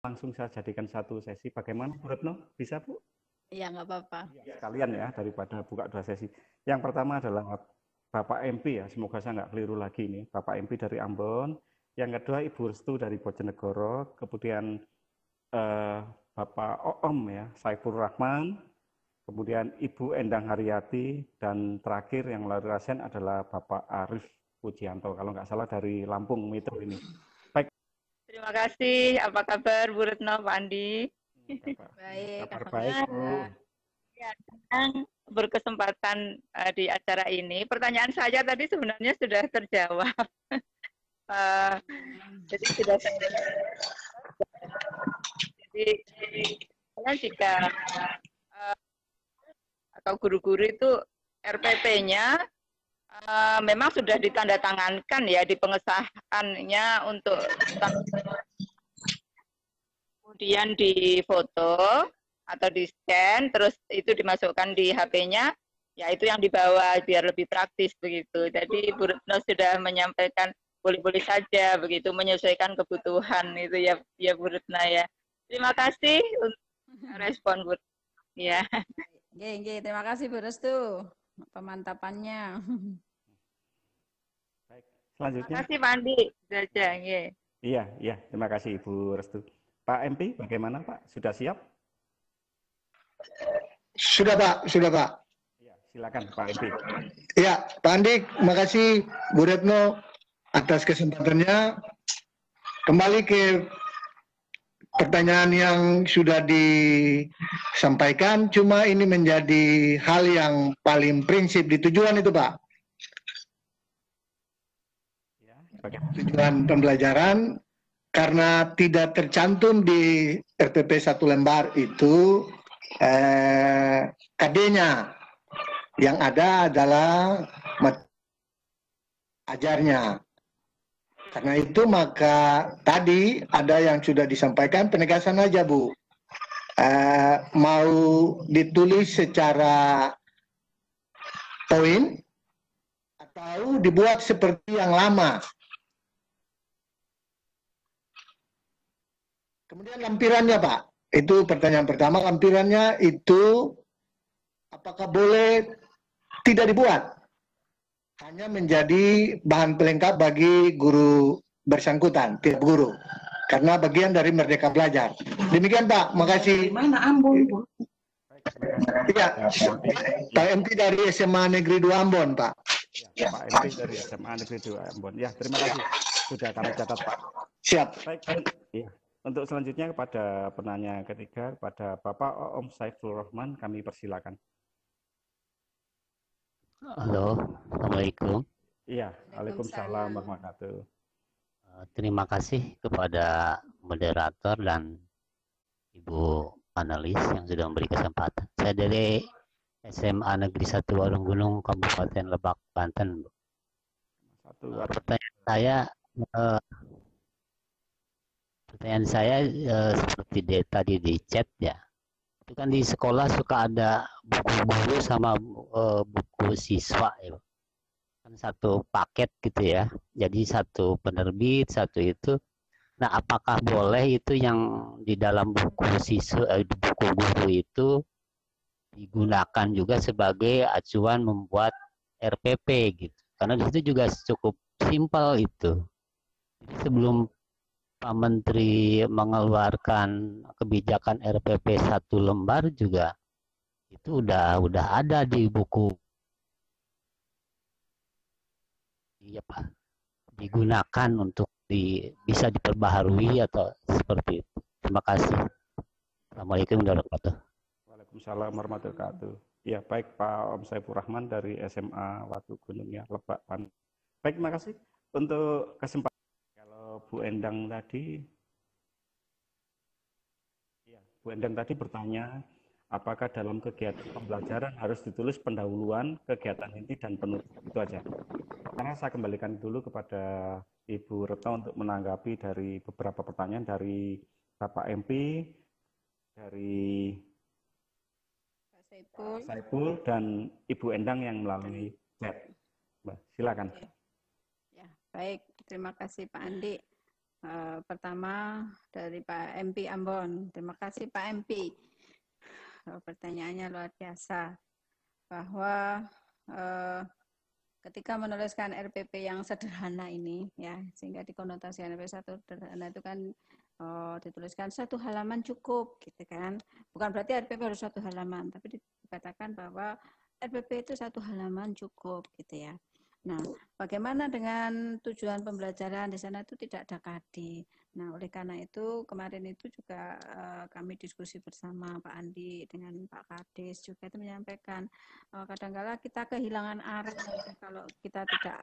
langsung saya jadikan satu sesi. Bagaimana, Bu Retno? Bisa, Bu? Iya, nggak apa-apa. Sekalian ya, daripada buka 2 sesi. Yang pertama adalah Bapak MP ya, semoga saya nggak keliru lagi ini. Bapak MP dari Ambon. Yang kedua Ibu Restu dari Bojonegoro. Kemudian Bapak Oom ya, Saiful Rahman. Kemudian Ibu Endang Haryati. Dan terakhir yang melalui rasen adalah Bapak Arif Pujianto. Kalau nggak salah dari Lampung Metro ini. Baik. Terima kasih. Apa kabar Bu Retno, Pak Andi? Baik, kabar baik, Bu. Ya, senang berkesempatan di acara ini. Pertanyaan saya tadi sebenarnya sudah terjawab. Jadi sudah saya jadi jika atau guru-guru itu RPP-nya memang sudah ditandatangankan ya di pengesahannya untuk kemudian difoto atau di scan terus itu dimasukkan di HP-nya, ya itu yang dibawa biar lebih praktis begitu. Jadi Bu Retno sudah menyampaikan boleh-boleh saja begitu, menyesuaikan kebutuhan itu ya Bu Retno ya. Terima kasih untuk respon Bu. Ya. Terima kasih Bu Restu pemantapannya. Baik, selanjutnya. Terima kasih Pak Andi. Saja, Iya, terima kasih Ibu Restu. Pak MP, bagaimana Pak? Sudah siap? Sudah Pak. Ya, silakan Pak MP. Ya, Pak Andi, makasih Bu Retno atas kesempatannya. Kembali ke pertanyaan yang sudah disampaikan, cuma ini menjadi hal yang paling prinsip di tujuan itu Pak. Ya, tujuan pembelajaran, karena tidak tercantum di RPP 1 lembar itu KD-nya, yang ada adalah ajarnya. Karena itu maka tadi ada yang sudah disampaikan, penegasan aja Bu. Mau ditulis secara poin atau dibuat seperti yang lama. Kemudian lampirannya Pak, itu pertanyaan pertama. Lampirannya itu apakah boleh tidak dibuat? Hanya menjadi bahan pelengkap bagi guru bersangkutan, tiap guru. Karena bagian dari Merdeka Belajar. Demikian Pak, makasih. Mana Ambon, Bu? Iya, Pak MP dari SMA Negeri 2 Ambon Pak. Ya, Pak MP dari SMA Negeri 2 Ambon. Ya, terima kasih. Sudah kami catat Pak. Siap. Baik. Ya. Untuk selanjutnya kepada penanya ketiga, kepada Bapak Oom Saiful Rahman, kami persilakan. Halo, Assalamualaikum. Iya, Waalaikumsalam warahmatullahi wabarakatuh. Terima kasih kepada moderator dan Ibu panelis yang sudah memberi kesempatan. Saya dari SMA Negeri 1 Warung Gunung, Kabupaten Lebak, Banten. Pertanyaan saya seperti tadi di chat ya. Itu kan di sekolah suka ada buku guru sama buku siswa ya. Kan satu paket gitu ya. Jadi satu penerbit, satu itu. Nah, apakah boleh itu yang di dalam buku buku guru itu digunakan juga sebagai acuan membuat RPP gitu? Karena di situ juga cukup simpel itu. Jadi sebelum Pak Menteri mengeluarkan kebijakan RPP 1 lembar juga itu udah ada di buku, iya Pak, digunakan untuk bisa diperbaharui atau seperti itu. Terima kasih. Assalamualaikum warahmatullahi wabarakatuh. Waalaikumsalam warahmatullahi wabarakatuh. Ya, baik Pak Om Saiful Rahman dari SMA Watu Gunung ya, Lebak, Banten. Baik, terima kasih untuk kesempatan. Bu Endang tadi, ya, Bu Endang tadi bertanya, apakah dalam kegiatan pembelajaran harus ditulis pendahuluan, kegiatan inti, dan penutup, itu aja. Karena saya kembalikan dulu kepada Ibu Retno untuk menanggapi dari beberapa pertanyaan dari Bapak MP, dari Saiful, dan Ibu Endang yang melalui chat. Mbak, silakan. Ya, baik. Terima kasih Pak Andi. Pertama dari Pak MP Ambon. Terima kasih Pak MP. Pertanyaannya luar biasa. Bahwa ketika menuliskan RPP yang sederhana ini, ya, sehingga dikonotasi RPP sederhana itu kan dituliskan 1 halaman cukup, gitu kan. Bukan berarti RPP harus 1 halaman, tapi dikatakan bahwa RPP itu 1 halaman cukup, gitu ya. Nah, bagaimana dengan tujuan pembelajaran? Di sana itu tidak ada KD. Nah, oleh karena itu kemarin itu juga kami diskusi bersama Pak Andi dengan Pak Kades juga itu menyampaikan kadang-kala kita kehilangan arah kalau kita tidak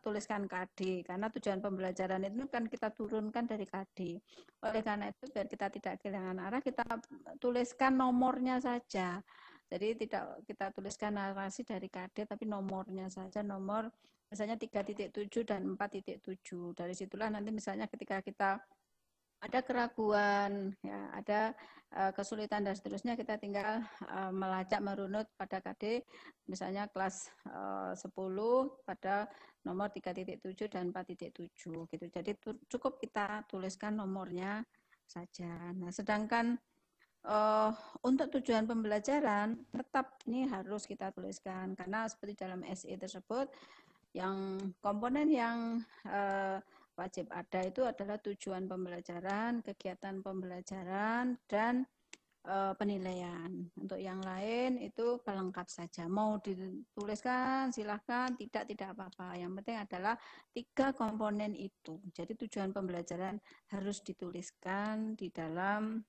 tuliskan KD, karena tujuan pembelajaran itu kan kita turunkan dari KD. Oleh karena itu biar kita tidak kehilangan arah, kita tuliskan nomornya saja. Jadi tidak kita tuliskan narasi dari KD, tapi nomornya saja, nomor misalnya 3.7 dan 4.7. Dari situlah nanti misalnya ketika kita ada keraguan, ya, ada kesulitan dan seterusnya, kita tinggal melacak merunut pada KD, misalnya kelas 10 pada nomor 3.7 dan 4.7 gitu. Jadi cukup kita tuliskan nomornya saja. Nah, sedangkan untuk tujuan pembelajaran tetap ini harus kita tuliskan, karena seperti dalam SE tersebut yang komponen yang wajib ada itu adalah tujuan pembelajaran, kegiatan pembelajaran, dan penilaian. Untuk yang lain itu pelengkap saja. Mau dituliskan silahkan, tidak apa-apa. Yang penting adalah 3 komponen itu. Jadi tujuan pembelajaran harus dituliskan di dalam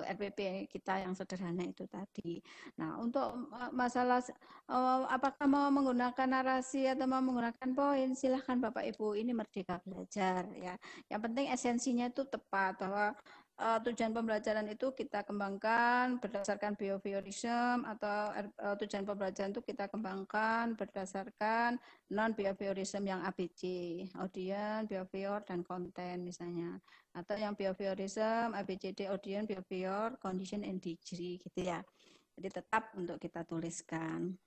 RPP kita yang sederhana itu tadi. Nah, untuk masalah apakah mau menggunakan narasi atau mau menggunakan poin, silahkan Bapak Ibu, ini merdeka belajar ya. Yang penting esensinya itu tepat, bahwa tujuan pembelajaran itu kita kembangkan berdasarkan behaviorism, atau tujuan pembelajaran itu kita kembangkan berdasarkan non-behaviorism yang ABC, audience, behavior, dan konten misalnya. Atau yang behaviorism, ABCD, audience, behavior, condition, and degree gitu ya. Jadi tetap untuk kita tuliskan.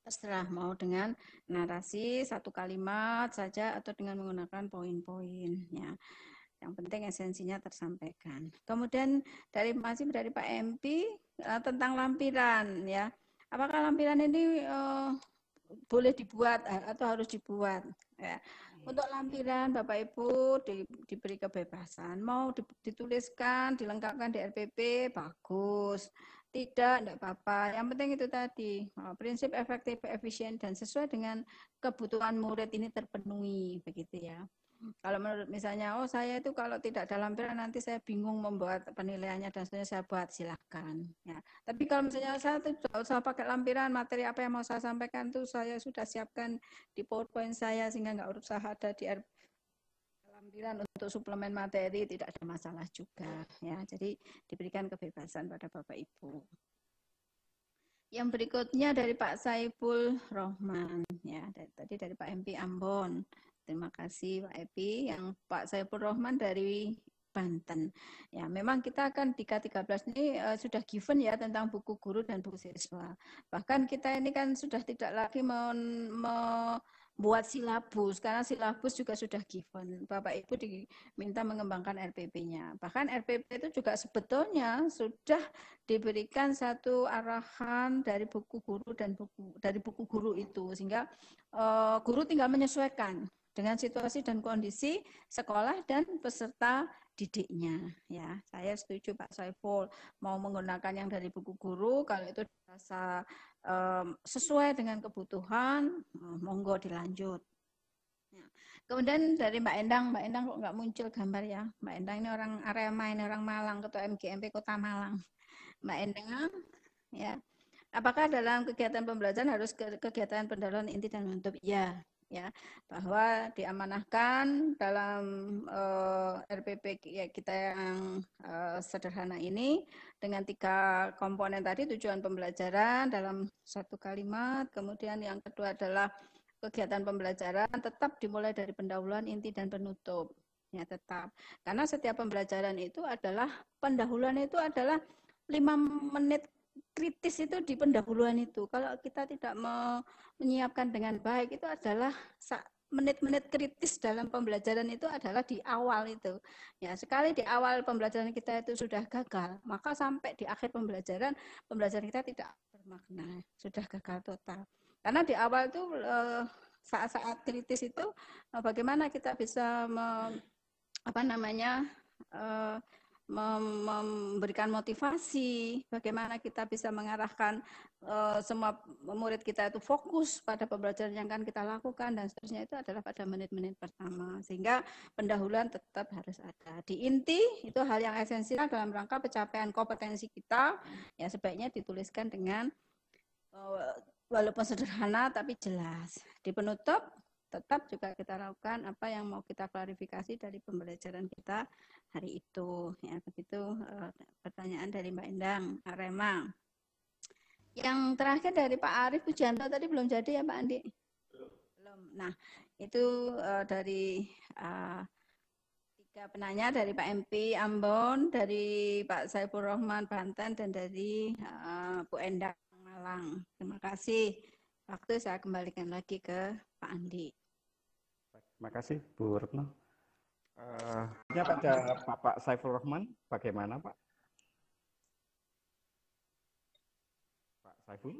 Terserah mau dengan narasi 1 kalimat saja atau dengan menggunakan poin-poin ya. Yang penting esensinya tersampaikan. Kemudian masih dari Pak MP tentang lampiran ya. Apakah lampiran ini boleh dibuat atau harus dibuat ya? Untuk lampiran Bapak Ibu diberi kebebasan, mau dituliskan, dilengkapkan di RPP, bagus. Tidak apa-apa. Yang penting itu tadi, prinsip efektif, efisien, dan sesuai dengan kebutuhan murid ini terpenuhi, begitu ya. Kalau menurut misalnya, saya itu kalau tidak ada lampiran nanti saya bingung membuat penilaiannya dan seterusnya, saya buat, silakan. Ya. Tapi kalau misalnya saya tidak usah pakai lampiran, materi apa yang mau saya sampaikan itu saya sudah siapkan di PowerPoint saya, sehingga nggak usah ada di lampiran untuk suplemen materi, tidak ada masalah juga. Ya. Jadi diberikan kebebasan pada Bapak Ibu. Yang berikutnya dari Pak Saiful Rohman, ya tadi dari Pak MP Ambon. Terima kasih Pak Epi. Yang Pak Saiful Rohman dari Banten. Ya, memang kita akan di K13 ini sudah given ya tentang buku guru dan buku siswa. Bahkan kita ini kan sudah tidak lagi membuat silabus, karena silabus juga sudah given. Bapak Ibu diminta mengembangkan RPP-nya. Bahkan RPP itu juga sebetulnya sudah diberikan satu arahan dari buku guru dan dari buku guru itu, sehingga guru tinggal menyesuaikan dengan situasi dan kondisi sekolah dan peserta didiknya. Ya, saya setuju Pak Saiful, mau menggunakan yang dari buku guru kalau itu dirasa sesuai dengan kebutuhan, monggo dilanjut. Ya. Kemudian dari Mbak Endang kok nggak muncul gambar ya? Mbak Endang ini orang Arema, ini orang Malang, Ketua MGMP Kota Malang. Mbak Endang, ya. Apakah dalam kegiatan pembelajaran harus kegiatan pendahuluan inti dan menutup? Ya, ya, bahwa diamanahkan dalam RPP kita yang sederhana ini dengan 3 komponen tadi, tujuan pembelajaran dalam 1 kalimat, kemudian yang kedua adalah kegiatan pembelajaran tetap dimulai dari pendahuluan inti dan penutup, ya tetap, karena setiap pembelajaran itu adalah pendahuluan itu adalah 5 menit kritis itu di pendahuluan itu. Kalau kita tidak menyiapkan dengan baik, itu adalah menit-menit kritis dalam pembelajaran itu adalah di awal itu. Ya, sekali di awal pembelajaran kita itu sudah gagal, maka sampai di akhir pembelajaran kita tidak bermakna, sudah gagal total. Karena di awal itu saat-saat kritis itu bagaimana kita bisa memberikan motivasi, bagaimana kita bisa mengarahkan semua murid kita itu fokus pada pembelajaran yang akan kita lakukan dan seterusnya, itu adalah pada menit-menit pertama. Sehingga pendahuluan tetap harus ada. Di inti itu hal yang esensial dalam rangka pencapaian kompetensi kita, ya sebaiknya dituliskan dengan walaupun sederhana tapi jelas. Di penutup tetap juga kita lakukan apa yang mau kita klarifikasi dari pembelajaran kita hari itu. Ya, begitu pertanyaan dari Mbak Endang, Arema. Yang terakhir dari Pak Arief Pujanto tadi belum jadi ya Pak Andi? Belum. Nah, itu dari 3 penanya, dari Pak MP Ambon, dari Pak Saiful Rahman Banten, dan dari Bu Endang Malang. Terima kasih. Waktu saya kembalikan lagi ke Pak Andi. Terima kasih Bu Retno. Pada Bapak Saiful Rahman, bagaimana Pak? Pak Saiful,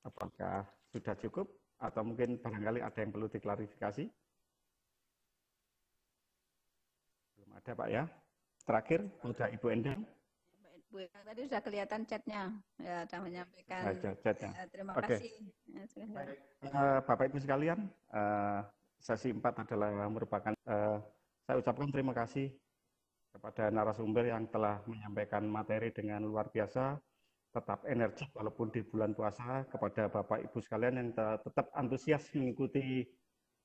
apakah sudah cukup atau mungkin barangkali ada yang perlu diklarifikasi? Belum ada Pak ya. Terakhir, sudah Ibu Endang. Bu Endang tadi sudah kelihatan chatnya, ya, sudah menyampaikan. Chatnya. Terima Oke. kasih. Bapak Ibu sekalian, sesi 4 adalah merupakan, saya ucapkan terima kasih kepada narasumber yang telah menyampaikan materi dengan luar biasa, tetap energik walaupun di bulan puasa, kepada Bapak Ibu sekalian yang tetap antusias mengikuti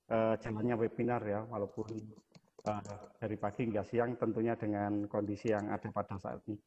jalannya webinar ya, walaupun dari pagi hingga siang tentunya dengan kondisi yang ada pada saat ini.